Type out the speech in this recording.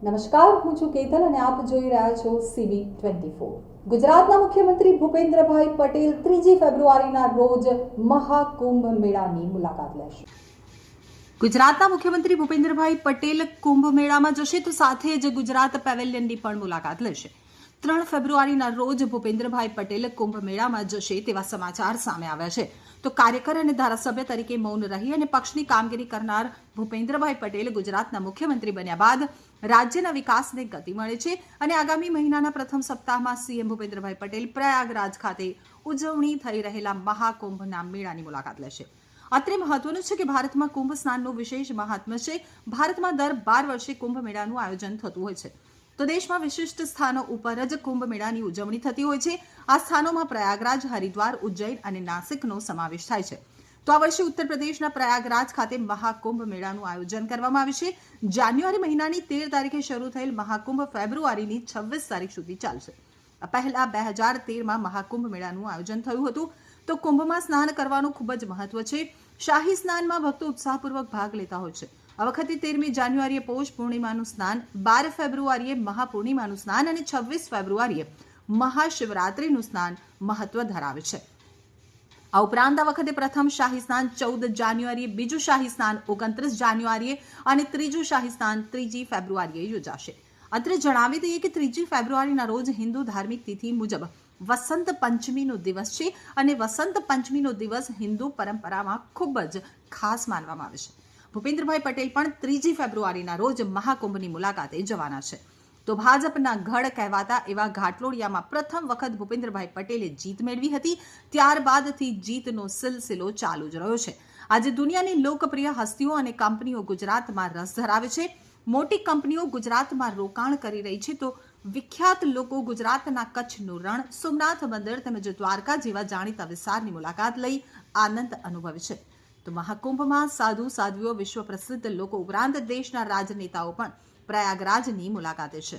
નમસ્કાર, હું છું કેતન અને આપ જોઈ રહ્યા છો CB24। ગુજરાતના મુખ્યમંત્રી ભૂપેન્દ્રભાઈ પટેલ 3 ફેબ્રુઆરીના રોજ મહાકુંભ મેળાની મુલાકાત લેશે। ગુજરાતના મુખ્યમંત્રી ભૂપેન્દ્રભાઈ પટેલ કુંભ મેળામાં જશે તો સાથે જ ગુજરાત પેવેલિયનની પણ મુલાકાત લેશે। 3 ફેબ્રુઆરીના રોજ ભૂપેન્દ્રભાઈ પટેલ કુંભ મેળામાં જશે તેવા સમાચાર સામે આવ્યા છે। તો કાર્યકર અને ધારાસભ્ય તરીકે મૌન રહી અને પક્ષની કામગીરી કરનાર ભૂપેન્દ્રભાઈ પટેલ ગુજરાતના મુખ્યમંત્રી બન્યા બાદ રાજ્યના વિકાસને ગતિ મળે છે અને આગામી મહિનાના પ્રથમ સપ્તાહમાં સીએમ ભૂપેન્દ્રભાઈ પટેલ પ્રયાગરાજ ખાતે ઉજવણી થઈ રહેલા મહાકુંભના મેળાની મુલાકાત લેશે। અત્રે મહત્વનું છે કે ભારતમાં કુંભ સ્નાનનું વિશેષ મહાત્મ્ય છે। ભારતમાં દર 12 વર્ષે કુંભ મેળાનું આયોજન થતું હોય છે, તો દેશમાં વિશિષ્ટ સ્થાનો ઉપર જ કુંભ મેળાની ઉજવણી થતી હોય છે। આ સ્થાનોમાં પ્રયાગરાજ, હરિદ્વાર, ઉજ્જૈન અને નાસિકનો સમાવેશ થાય છે। તો આ વર્ષે ઉત્તર પ્રદેશના પ્રયાગરાજ ખાતે મહાકુંભ મેળાનું આયોજન કરવામાં આવ્યું છે। જાન્યુઆરી મહિનાની 13 તારીખે શરૂ થયેલ મહાકુંભ ફેબ્રુઆરીની 26 તારીખ સુધી ચાલશે। પહેલા 2013માં મહાકુંભ મેળાનું આયોજન થયું હતું। તો કુંભમાં સ્નાન કરવાનું ખૂબ જ મહત્વ છે। શાહી સ્નાનમાં ભક્તો ઉત્સાહપૂર્વક ભાગ લેતા હોય છે। આ વખતે 13મી જાન્યુઆરીએ પૌષ પૂર્ણિમાનું સ્નાન, 12 ફેબ્રુઆરીએ મહાપૂર્ણિમાનું સ્નાન અને 26 ફેબ્રુઆરીએ મહાશિવરાત્રિનું સ્નાન મહત્વ ધરાવે છે। આ ઉપરાંત આ વખતે પ્રથમ શાહી સ્નાન 14 જાન્યુઆરીએ, બીજું શાહી સ્નાન 29 જાન્યુઆરીએ અને ત્રીજું શાહી સ્નાન 3 ફેબ્રુઆરીએ યોજાશે। અત્રે જણાવી દઈએ કે 3 ફેબ્રુઆરીના રોજ હિન્દુ ધાર્મિક તિથિ મુજબ વસંત પંચમીનો દિવસ છે અને વસંત પંચમીનો દિવસ હિન્દુ પરંપરામાં ખૂબ જ ખાસ માનવામાં આવે છે। ભૂપેન્દ્રભાઈ પટેલ પણ 3 ફેબ્રુઆરીના રોજ મહાકુંભની મુલાકાતે જવાના છે। તો ભાજપના ગઢ કહેવાતા એવા ઘાટલોડિયામાં પ્રથમ વખત ભૂપેન્દ્રભાઈ પટેલે જીત મેળવી હતી, ત્યારબાદથી જીતનો સિલસિલો ચાલુ જ રહ્યો છે। આજે દુનિયાની લોકપ્રિય હસ્તીઓ અને કંપનીઓ ગુજરાતમાં રસ ધરાવે છે। મોટી કંપનીઓ ગુજરાતમાં રોકાણ કરી રહી છે, તો વિખ્યાત લોકો ગુજરાતના કચ્છનું રણ, સોમનાથ મંદિર તેમજ દ્વારકા જેવા જાણીતા વિસ્તારની મુલાકાત લઈ આનંદ અનુભવે છે। તો મહાકુંભમાં સાધુ સાધ્વીઓ, વિશ્વ પ્રસિદ્ધ લોકો ઉપરાંત દેશના રાજનેતાઓ પણ પ્રયાગરાજની મુલાકાતે છે।